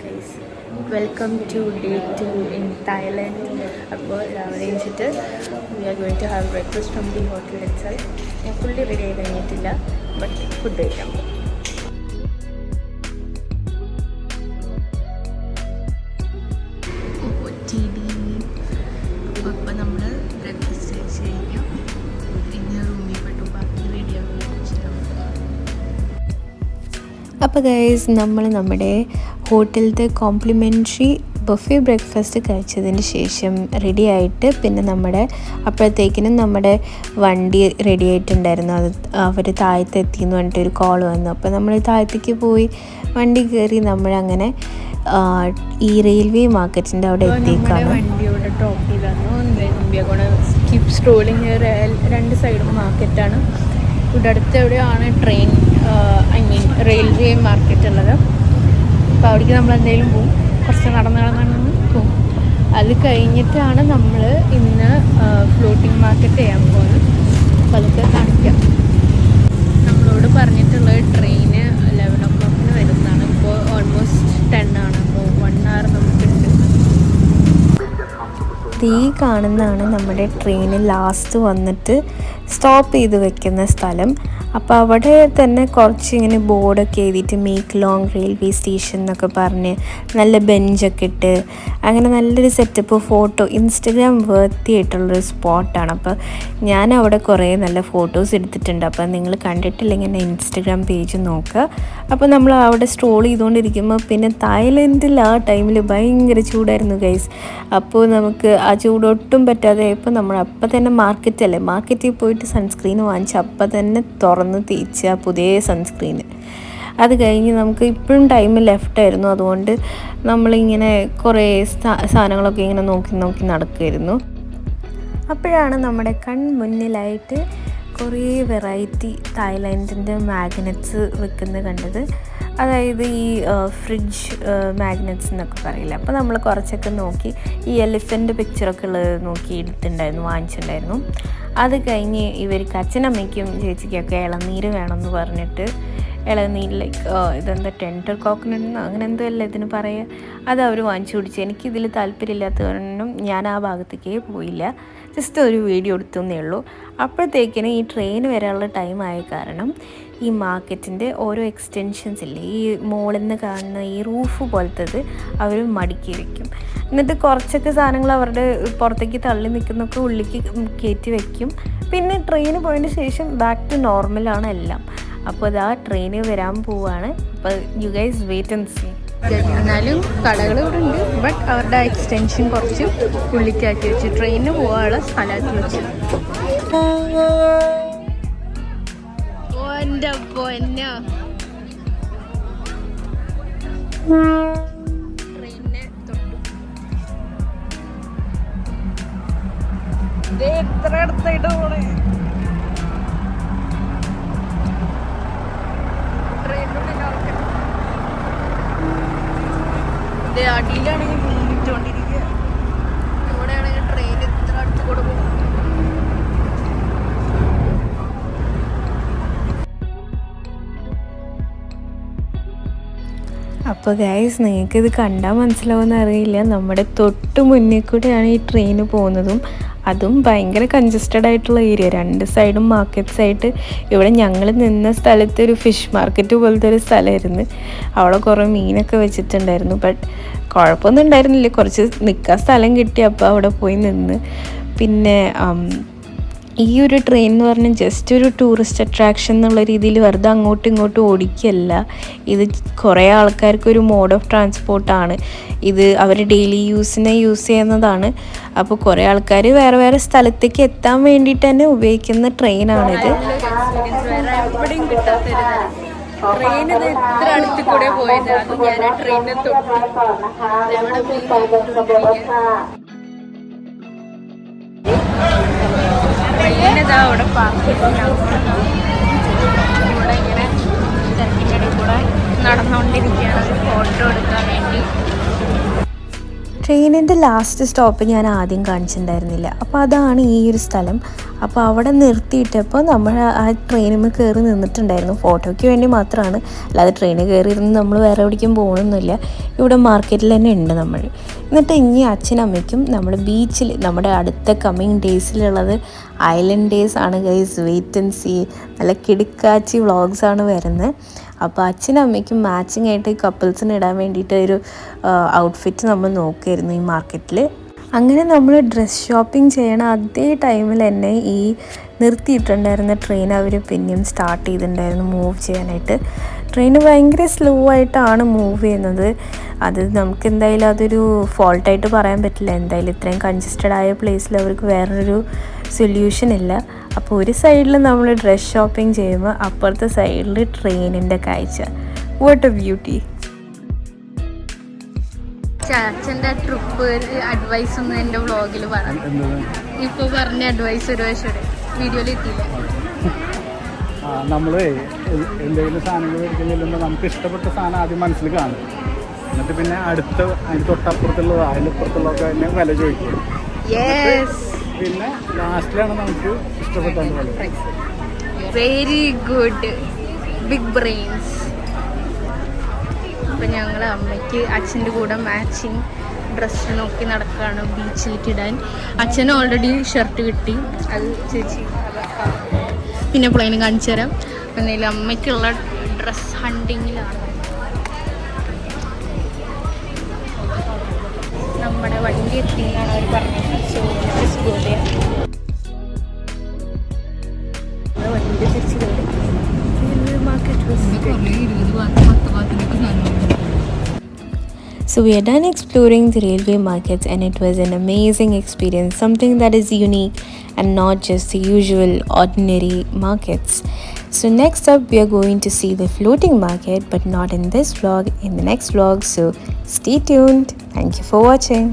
guys, welcome to day 2 in Thailand. അപ്പോൾ രാവിലെ എണീച്ചിട്ട് we are going to have breakfast from the hotel itself. ഞാൻ fully ready ആയി കഴിഞ്ഞിട്ടില്ല, but food കഴിക്കാം. അപ്പോൾ നമ്മൾ ബ്രേക്ക്ഫാസ്റ്റ് കഴിച്ച് കഴിഞ്ഞാൽ പിന്നെ റൂമിൽ പോയിട്ട് ബാക്കി റെഡി ആവുകയും. അപ്പോൾ ഗൈസ്, നമ്മൾ നമ്മുടെ ഹോട്ടലിലത്തെ കോംപ്ലിമെൻ്ററി ബഫേ ബ്രേക്ക്ഫാസ്റ്റ് കഴിച്ചതിന് ശേഷം റെഡി ആയിട്ട് പിന്നെ അപ്പോഴത്തേക്കിനും നമ്മുടെ വണ്ടി റെഡി ആയിട്ടുണ്ടായിരുന്നു. അത് അവർ താഴത്ത് എത്തിയെന്ന് പറഞ്ഞിട്ട് ഒരു കോൾ വന്നു. അപ്പോൾ നമ്മൾ താഴത്തേക്ക് പോയി വണ്ടി കയറി നമ്മളങ്ങനെ ഈ റെയിൽവേ മാർക്കറ്റിൻ്റെ അവിടെ എത്തിയേക്കാണ്. വണ്ടിയോടെ ഡ്രോപ്പ് ചെയ്തായിരുന്നു. കീപ് സ്ട്രോളിങ്. രണ്ട് സൈഡും മാർക്കറ്റാണ്. ഇവിടെ അടുത്ത് എവിടെയാണ് ട്രെയിൻ റെയിൽവേ മാർക്കറ്റ് ഉള്ളത്. അപ്പോൾ അവിടേക്ക് നമ്മൾ എന്തെങ്കിലും പോവും. കുറച്ച് നടന്ന് പോവും. അത് കഴിഞ്ഞിട്ടാണ് നമ്മൾ ഇന്ന് ഫ്ലോട്ടിംഗ് മാർക്കറ്റ് ചെയ്യാൻ പോകുന്നത്. അപ്പോൾ അതൊക്കെ കാണിക്കാം. നമ്മളോട് പറഞ്ഞിട്ടുള്ളത് ട്രെയിന് 11 o'clock വരുന്നതാണ്. ഇപ്പോൾ ഓൾമോസ്റ്റ് 10 ആണ്. അപ്പോൾ 1 hour നമുക്കുണ്ട്. ഈ കാണുന്നതാണ് നമ്മുടെ ട്രെയിന് ലാസ്റ്റ് വന്നിട്ട് സ്റ്റോപ്പ് ചെയ്ത് വെക്കുന്ന സ്ഥലം. അപ്പോൾ അവിടെ തന്നെ കുറച്ച് ഇങ്ങനെ ബോർഡൊക്കെ എഴുതിയിട്ട് മേക്ക് ലോങ് റെയിൽവേ സ്റ്റേഷൻ എന്നൊക്കെ പറഞ്ഞ് നല്ല ബെഞ്ചൊക്കെ ഇട്ട് അങ്ങനെ നല്ലൊരു സെറ്റപ്പ് ഫോട്ടോ ഇൻസ്റ്റഗ്രാം വർത്തി ആയിട്ടുള്ളൊരു സ്പോട്ടാണ്. അപ്പോൾ ഞാൻ അവിടെ കുറേ നല്ല ഫോട്ടോസ് എടുത്തിട്ടുണ്ട്. അപ്പോൾ നിങ്ങൾ കണ്ടിട്ടില്ലെങ്കിൽ എൻ്റെ ഇൻസ്റ്റഗ്രാം പേജ് നോക്കുക. അപ്പോൾ നമ്മൾ അവിടെ സ്ട്രോൾ ചെയ്തുകൊണ്ടിരിക്കുമ്പോൾ പിന്നെ തായ്ലൻഡിൽ ആ ടൈമിൽ ഭയങ്കര ചൂടായിരുന്നു ഗൈസ്. അപ്പോൾ നമുക്ക് ആ ചൂടൊട്ടും പറ്റാതെ ഇപ്പോൾ നമ്മൾ അപ്പം തന്നെ മാർക്കറ്റിൽ പോയിട്ട് സൺസ്ക്രീൻ വാങ്ങിച്ച് അപ്പം തന്നെ തുറന്ന് തേച്ച് ആ പുതിയ സൺസ്ക്രീന്. അത് കഴിഞ്ഞ് നമുക്ക് ഇപ്പോഴും ടൈം ലെഫ്റ്റായിരുന്നു. അതുകൊണ്ട് നമ്മളിങ്ങനെ കുറേ സാധനങ്ങളൊക്കെ ഇങ്ങനെ നോക്കി നടക്കുമായിരുന്നു. അപ്പോഴാണ് നമ്മുടെ കൺമുന്നിലായിട്ട് കുറേ വെറൈറ്റി തായ്ലാൻഡിൻ്റെ മാഗ്നറ്റ്സ് വെക്കുന്നത് കണ്ടത്. അതായത് ഈ ഫ്രിഡ്ജ് മാഗ്നറ്റ്സ് എന്നൊക്കെ പറയില്ല. അപ്പോൾ നമ്മൾ കുറച്ചൊക്കെ നോക്കി ഈ എലിഫൻ്റ് പിക്ചറൊക്കെ ഉള്ളത് നോക്കി വാങ്ങിച്ചിട്ടുണ്ടായിരുന്നു. അത് കഴിഞ്ഞ് ഇവർക്ക് അച്ഛനമ്മയ്ക്കും ചേച്ചിക്കൊക്കെ ഇളനീര് വേണമെന്ന് പറഞ്ഞിട്ട് ഇളനീരിലേക്ക് ഇതെന്താ ടെൻഡർ കോക്കനട്ട് അങ്ങനെ എന്തോ അല്ല ഇതിന് പറയുക, അത് അവർ വാങ്ങിച്ചു കുടിച്ചു. എനിക്കിതിൽ താല്പര്യമില്ലാത്തതുകൊണ്ടും ഞാൻ ആ ഭാഗത്തേക്കേ പോയില്ല. ജസ്റ്റ് ഒരു വീഡിയോ എടുത്തേ ഉള്ളൂ. അപ്പോഴത്തേക്കിനും ഈ ട്രെയിൻ വരാനുള്ള ടൈം ആയ കാരണം ഈ മാർക്കറ്റിൻ്റെ ഓരോ എക്സ്റ്റൻഷൻസ് ഇല്ലേ, ഈ മോളിൽ നിന്ന് കാണുന്ന ഈ റൂഫ് പോലത്തത് അവർ മടക്കി വയ്ക്കും. എന്നിട്ട് കുറച്ചൊക്കെ സാധനങ്ങൾ അവരുടെ പുറത്തേക്ക് തള്ളി നിൽക്കുന്നൊക്കെ ഉള്ളിലേക്ക് കയറ്റി വയ്ക്കും. പിന്നെ ട്രെയിൻ പോയതിന് ശേഷം ബാക്ക് ടു നോർമലാണ് എല്ലാം. അപ്പോൾ അത് ആ ട്രെയിന് വരാൻ പോവാണ്. അപ്പോൾ you guys wait and see. എന്നാലും കടകൾ ഇവിടെ ഉണ്ട്, ബട്ട് അവരുടെ എക്സ്റ്റൻഷൻ കുറച്ച് ഉള്ളിക്കാക്കി വെച്ച് ട്രെയിനിന് പോകാനുള്ള സ്ഥലത്ത് വെച്ച്. എൻ്റെ പൊന്നോ, ട്രെയിനിനെ തൊട്ടു. ഇത് എത്ര അടുത്തായിട്ട് പോണേ. അടിയിലാണെങ്കിൽ വീണിട്ടുകൊണ്ടിരിക്കുക. ഇവിടെയാണെങ്കിൽ ട്രെയിൻ ഇത്ര അടുത്ത് കൂടെ പോകും. അപ്പോൾ ഗൈസ്, നിങ്ങൾക്കിത് കണ്ടാൽ മനസ്സിലാവുമെന്ന് അറിയില്ല, നമ്മുടെ തൊട്ട് മുന്നിൽ കൂടെയാണ് ഈ ട്രെയിന് പോകുന്നതും. അതും ഭയങ്കര കൺജസ്റ്റഡ് ആയിട്ടുള്ള ഏരിയ. രണ്ട് സൈഡും മാർക്കറ്റ്സ് ആയിട്ട്. ഇവിടെ ഞങ്ങൾ നിന്ന സ്ഥലത്ത് ഒരു ഫിഷ് മാർക്കറ്റ് പോലത്തെ ഒരു സ്ഥലമായിരുന്നു. അവിടെ കുറേ മീനൊക്കെ വെച്ചിട്ടുണ്ടായിരുന്നു. ബട്ട് കുഴപ്പമൊന്നും ഉണ്ടായിരുന്നില്ല. കുറച്ച് നിൽക്കാൻ സ്ഥലം കിട്ടി. അപ്പോൾ അവിടെ പോയി നിന്ന്. പിന്നെ ഈ ഒരു ട്രെയിൻ എന്ന് പറഞ്ഞാൽ ജസ്റ്റ് ഒരു ടൂറിസ്റ്റ് അട്രാക്ഷൻ എന്നുള്ള രീതിയിൽ വെറുതെ അങ്ങോട്ടും ഇങ്ങോട്ടും ഓടിക്കുകയല്ല. ഇത് കുറേ ആൾക്കാർക്കൊരു മോഡ് ഓഫ് ട്രാൻസ്പോർട്ടാണ്. ഇത് അവർ ഡെയിലി യൂസ് ചെയ്യുന്നതാണ്. അപ്പോൾ കുറേ ആൾക്കാർ വേറെ വേറെ സ്ഥലത്തേക്ക് എത്താൻ വേണ്ടിയിട്ട് തന്നെ ഉപയോഗിക്കുന്ന ട്രെയിനാണിത്. ട്രെയിൻ ഇത്ര അടുത്ത് കൂടെ പോയത്. അത് ഞാൻ ട്രെയിനിൽ ട്രെയിനിതാ അവിടെ ഇവിടെ ഇങ്ങനെ തിരക്കിൻ്റെ കൂടെ നടന്നുകൊണ്ടിരിക്കുകയാണ് ഫോട്ടോ എടുക്കാൻ വേണ്ടി. ട്രെയിനിൻ്റെ ലാസ്റ്റ് സ്റ്റോപ്പ് ഞാൻ ആദ്യം കാണിച്ചിട്ടുണ്ടായിരുന്നില്ല. അപ്പോൾ അതാണ് ഈ ഒരു സ്ഥലം. അപ്പോൾ അവിടെ നിർത്തിയിട്ടപ്പോൾ നമ്മൾ ആ ട്രെയിനിൽ കയറി നിന്നിട്ടുണ്ടായിരുന്നു. ഫോട്ടോയ്ക്ക് വേണ്ടി മാത്രമാണ്, അല്ലാതെ ട്രെയിനിൽ കയറിയിരുന്ന് നമ്മൾ വേറെ എവിടേക്കും പോകണമെന്നില്ല. ഇവിടെ മാർക്കറ്റിൽ തന്നെ ഉണ്ട് നമ്മൾ. എന്നിട്ട് ഇനി അച്ഛനമ്മയ്ക്കും നമ്മൾ ബീച്ചിൽ, നമ്മുടെ അടുത്ത കമ്മിങ് ഡേയ്സിലുള്ളത് ഐലൻഡ് ഡേയ്സ് ആണ് ഗൈസ്. Wait and see. നല്ല കിടുക്കാച്ചി വ്ളോഗ്സാണ് വരുന്നത്. അപ്പോൾ അച്ഛനും അമ്മയ്ക്കും മാച്ചിങ് ആയിട്ട് കപ്പിൾസിന് ഇടാൻ വേണ്ടിയിട്ട് ഒരു ഔട്ട്ഫിറ്റ് നമ്മൾ നോക്കിയിരുന്നു ഈ മാർക്കറ്റിൽ. അങ്ങനെ നമ്മൾ ഡ്രസ് ഷോപ്പിംഗ് ചെയ്യണ അതേ ടൈമിൽ തന്നെ ഈ നിർത്തിയിട്ടുണ്ടായിരുന്ന ട്രെയിൻ അവർ പിന്നെയും സ്റ്റാർട്ട് ചെയ്തിട്ടുണ്ടായിരുന്നു മൂവ് ചെയ്യാനായിട്ട്. ട്രെയിൻ ഭയങ്കര സ്ലോ ആയിട്ടാണ് മൂവ് ചെയ്യുന്നത്. അത് നമുക്ക് എന്തായാലും അതൊരു ഫോൾട്ടായിട്ട് പറയാൻ പറ്റില്ല. എന്തായാലും ഇത്രയും കൺജസ്റ്റഡ് ആയ പ്ലേസിൽ അവർക്ക് വേറൊരു സൊല്യൂഷൻ ഇല്ല. അപ്പോൾ ഒരു സൈഡിൽ നമ്മൾ ഡ്രസ് ഷോപ്പിംഗ് ചെയ്യുമ്പോൾ അപ്പുറത്തെ സൈഡിൽ ട്രെയിനിൻ്റെ കാഴ്ച. What A beauty. അച്ഛൻ്റെ ട്രിപ്പ് അഡ്വൈസ് ഒന്നും എൻ്റെ വ്ളോഗിൽ പറഞ്ഞു. ഇപ്പോൾ പറഞ്ഞ അഡ്വൈസ് ഒരു വശം വീഡിയോയിൽ എത്തിയില്ല. നമ്മൾ എന്തെങ്കിലും സാധനങ്ങൾ മേടിക്കുന്നില്ലെന്ന് നമുക്ക് ഇഷ്ടപ്പെട്ട സാധനം ആദ്യം മനസ്സിൽ കാണും. എന്നിട്ട് പിന്നെ അതിന് തൊട്ടപ്പുറത്തുള്ളതോ അതിലപ്പുറത്തുള്ളതൊക്കെ തന്നെ വില ചോദിക്കും. പിന്നെ ലാസ്റ്റിലാണ് നമുക്ക് ഇഷ്ടപ്പെട്ട വില. Very good, big brains. അപ്പം ഞങ്ങൾ അമ്മയ്ക്ക് അച്ഛൻ്റെ കൂടെ മാച്ചിങ് ഡ്രസ്സ് നോക്കി നടക്കുകയാണ് ബീച്ചിലേക്ക് ഇടാൻ. അച്ഛന് ഓൾറെഡി ഷർട്ട് കിട്ടി, അത് ചേച്ചി പിന്നെ പ്ലെയിൻ കാണിച്ചു തരാം. എന്നാലും അമ്മയ്ക്കുള്ള ഡ്രസ് ഹണ്ടിങ്ങിലാണ്. നമ്മുടെ വണ്ടി എത്തിയെന്നാണ് അവർ പറഞ്ഞത്. സോ വണ്ടി തിരിച്ചു So we are done exploring the railway markets, and it was an amazing experience, something that is unique and not just the usual ordinary markets. So next up we are going to see the floating market, but not in this vlog, in the next vlog. So stay tuned. Thank you for watching.